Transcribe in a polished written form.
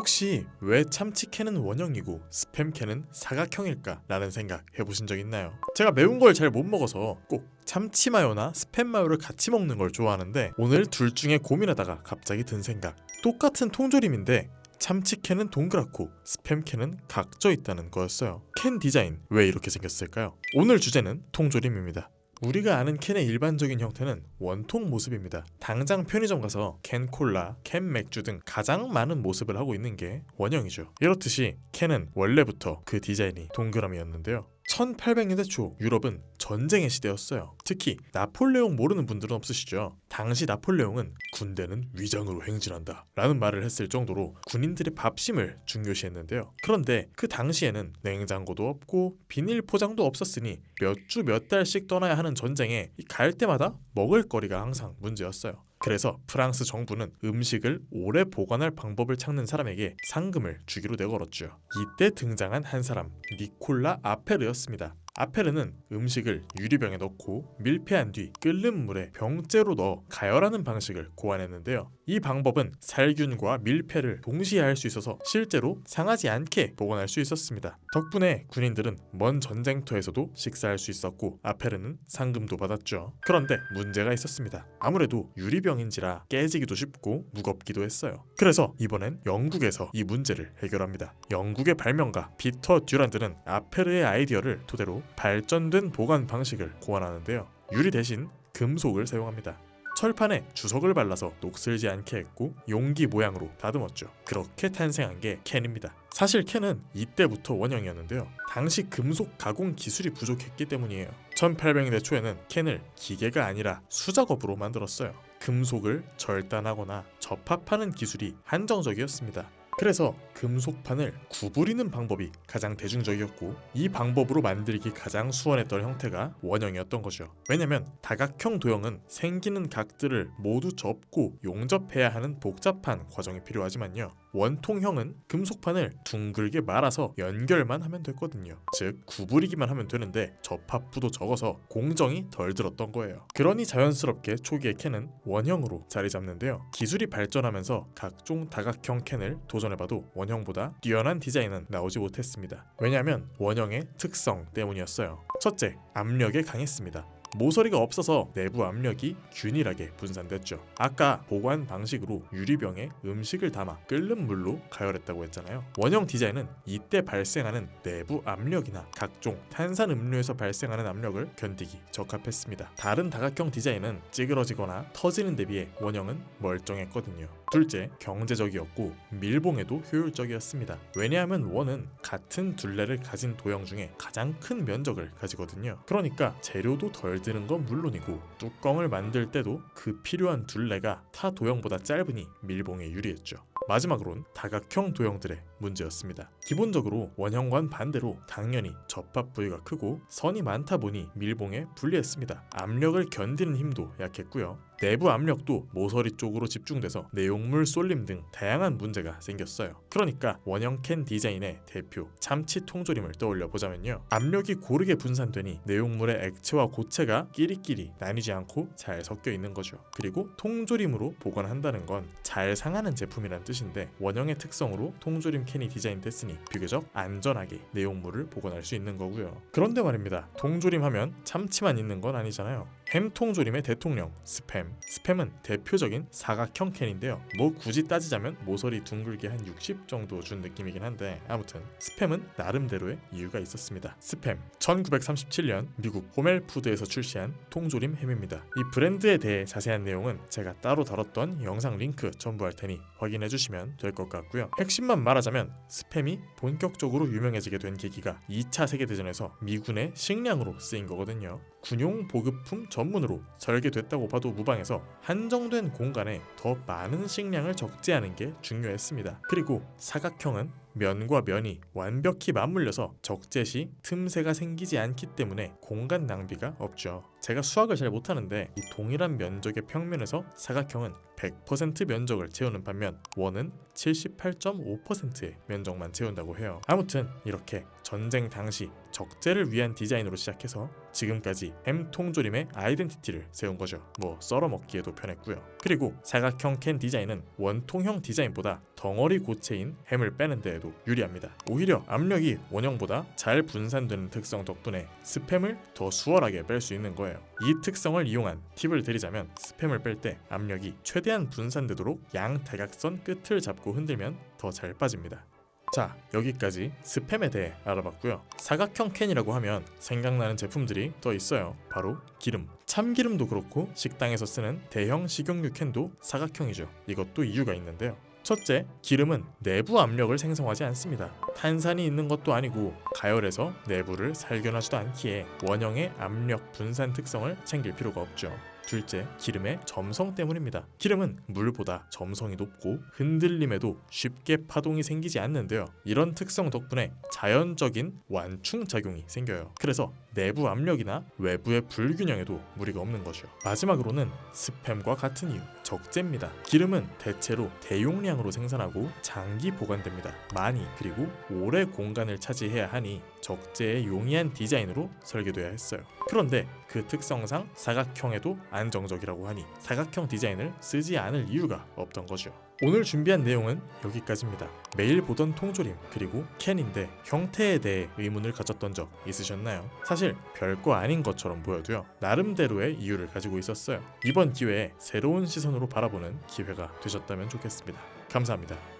혹시 왜 참치캔은 원형이고 스팸캔은 사각형일까? 라는 생각 해보신 적 있나요? 제가 매운 걸 잘 못 먹어서 꼭 참치 마요나 스팸 마요를 같이 먹는 걸 좋아하는데 오늘 둘 중에 고민하다가 갑자기 든 생각. 똑같은 통조림인데 참치캔은 동그랗고 스팸캔은 각져 있다는 거였어요. 캔 디자인 왜 이렇게 생겼을까요? 오늘 주제는 통조림입니다. 우리가 아는 캔의 일반적인 형태는 원통 모습입니다. 당장 편의점 가서 캔 콜라, 캔 맥주 등 가장 많은 모습을 하고 있는 게 원형이죠. 이렇듯이 캔은 원래부터 그 디자인이 동그라미였는데요. 1800년대 초 유럽은 전쟁의 시대였어요. 특히 나폴레옹 모르는 분들은 없으시죠? 당시 나폴레옹은 군대는 위장으로 행진한다 라는 말을 했을 정도로 군인들의 밥심을 중요시했는데요. 그런데 그 당시에는 냉장고도 없고 비닐 포장도 없었으니 몇 주 몇 달씩 떠나야 하는 전쟁에 갈 때마다 먹을 거리가 항상 문제였어요. 그래서 프랑스 정부는 음식을 오래 보관할 방법을 찾는 사람에게 상금을 주기로 내걸었죠. 이때 등장한 한 사람, 니콜라 아페르였습니다. 아페르는 음식을 유리병에 넣고 밀폐한 뒤 끓는 물에 병째로 넣어 가열하는 방식을 고안했는데요. 이 방법은 살균과 밀폐를 동시에 할 수 있어서 실제로 상하지 않게 보관할 수 있었습니다. 덕분에 군인들은 먼 전쟁터에서도 식사할 수 있었고 아페르는 상금도 받았죠. 그런데 문제가 있었습니다. 아무래도 유리병인지라 깨지기도 쉽고 무겁기도 했어요. 그래서 이번엔 영국에서 이 문제를 해결합니다. 영국의 발명가 피터 듀란드는 아페르의 아이디어를 토대로 발전된 보관 방식을 고안하는데요. 유리 대신 금속을 사용합니다. 철판에 주석을 발라서 녹슬지 않게 했고 용기 모양으로 다듬었죠. 그렇게 탄생한 게 캔입니다. 사실 캔은 이때부터 원형이었는데요. 당시 금속 가공 기술이 부족했기 때문이에요. 1800년대 초에는 캔을 기계가 아니라 수작업으로 만들었어요. 금속을 절단하거나 접합하는 기술이 한정적이었습니다. 그래서 금속판을 구부리는 방법이 가장 대중적이었고 이 방법으로 만들기 가장 수월했던 형태가 원형이었던 거죠. 왜냐면 다각형 도형은 생기는 각들을 모두 접고 용접해야 하는 복잡한 과정이 필요하지만요. 원통형은 금속판을 둥글게 말아서 연결만 하면 됐거든요. 즉 구부리기만 하면 되는데 접합부도 적어서 공정이 덜 들었던 거예요. 그러니 자연스럽게 초기의 캔은 원형으로 자리 잡는데요. 기술이 발전하면서 각종 다각형 캔을 도전해봐도 원형보다 뛰어난 디자인은 나오지 못했습니다. 왜냐하면 원형의 특성 때문이었어요. 첫째, 압력에 강했습니다. 모서리가 없어서 내부 압력이 균일하게 분산됐죠. 아까 보관 방식으로 유리병에 음식을 담아 끓는 물로 가열했다고 했잖아요. 원형 디자인은 이때 발생하는 내부 압력이나 각종 탄산 음료에서 발생하는 압력을 견디기 적합했습니다. 다른 다각형 디자인은 찌그러지거나 터지는 데 비해 원형은 멀쩡했거든요. 둘째, 경제적이었고 밀봉에도 효율적이었습니다. 왜냐하면 원은 같은 둘레를 가진 도형 중에 가장 큰 면적을 가지거든요. 그러니까 재료도 덜 드는 건 물론이고 뚜껑을 만들 때도 그 필요한 둘레가 타 도형보다 짧으니 밀봉에 유리했죠. 마지막으론 다각형 도형들의 문제였습니다. 기본적으로 원형과는 반대로 당연히 접합 부위가 크고 선이 많다 보니 밀봉에 불리했습니다. 압력을 견디는 힘도 약했고요. 내부 압력도 모서리 쪽으로 집중돼서 내용물 쏠림 등 다양한 문제가 생겼어요. 그러니까 원형 캔 디자인의 대표 참치 통조림을 떠올려 보자면요. 압력이 고르게 분산되니 내용물의 액체와 고체가 끼리끼리 나뉘지 않고 잘 섞여 있는 거죠. 그리고 통조림으로 보관한다는 건 잘 상하는 제품이란 뜻인데 원형의 특성으로 통조림 캔이 디자인됐으니 비교적 안전하게 내용물을 보관할 수 있는 거고요. 그런데 말입니다. 통조림 하면 참치만 있는 건 아니잖아요. 햄 통조림의 대통령 스팸. 스팸은 대표적인 사각형 캔인데요. 뭐 굳이 따지자면 모서리 둥글게 한 60 정도 준 느낌이긴 한데 아무튼 스팸은 나름대로의 이유가 있었습니다. 스팸 1937년 미국 호멜푸드에서 출시한 통조림 햄입니다. 이 브랜드에 대해 자세한 내용은 제가 따로 다뤘던 영상 링크 첨부할 테니 확인해 주시면 될 것 같고요. 핵심만 말하자면 스팸이 본격적으로 유명해지게 된 계기가 2차 세계대전에서 미군의 식량으로 쓰인 거거든요. 군용 보급품 전문으로 설계됐다고 봐도 무방해서 한정된 공간에 더 많은 식량을 적재하는 게 중요했습니다. 그리고 사각형은 면과 면이 완벽히 맞물려서 적재 시 틈새가 생기지 않기 때문에 공간 낭비가 없죠. 제가 수학을 잘 못하는데 이 동일한 면적의 평면에서 사각형은 100% 면적을 채우는 반면 원은 78.5%의 면적만 채운다고 해요. 아무튼 이렇게 전쟁 당시 적재를 위한 디자인으로 시작해서 지금까지 햄 통조림의 아이덴티티를 세운 거죠. 뭐 썰어 먹기에도 편했고요. 그리고 사각형 캔 디자인은 원통형 디자인보다 덩어리 고체인 햄을 빼는 데에도 유리합니다. 오히려 압력이 원형보다 잘 분산되는 특성 덕분에 스팸을 더 수월하게 뺄 수 있는 거예요. 이 특성을 이용한 팁을 드리자면 스팸을 뺄 때 압력이 최대한 분산되도록 양대각선 끝을 잡고 흔들면 더 잘 빠집니다. 자, 여기까지 스팸에 대해 알아봤고요. 사각형 캔이라고 하면 생각나는 제품들이 더 있어요. 바로 기름. 참기름도 그렇고 식당에서 쓰는 대형 식용유 캔도 사각형이죠. 이것도 이유가 있는데요. 첫째, 기름은 내부 압력을 생성하지 않습니다. 탄산이 있는 것도 아니고 가열해서 내부를 살균하지도 않기에 원형의 압력 분산 특성을 챙길 필요가 없죠. 둘째, 기름의 점성 때문입니다. 기름은 물보다 점성이 높고 흔들림에도 쉽게 파동이 생기지 않는데요. 이런 특성 덕분에 자연적인 완충 작용이 생겨요. 그래서 내부 압력이나 외부의 불균형에도 무리가 없는 거죠. 마지막으로는 스팸과 같은 이유, 적재입니다. 기름은 대체로 대용량으로 생산하고 장기 보관됩니다. 많이 그리고 오래 공간을 차지해야 하니 적재에 용이한 디자인으로 설계되어야 했어요. 그런데 그 특성상 사각형에도 안정적이라고 하니 사각형 디자인을 쓰지 않을 이유가 없던 거죠. 오늘 준비한 내용은 여기까지입니다. 매일 보던 통조림 그리고 캔인데 형태에 대해 의문을 가졌던 적 있으셨나요? 사실 별거 아닌 것처럼 보여도요, 나름대로의 이유를 가지고 있었어요. 이번 기회에 새로운 시선으로 바라보는 기회가 되셨다면 좋겠습니다. 감사합니다.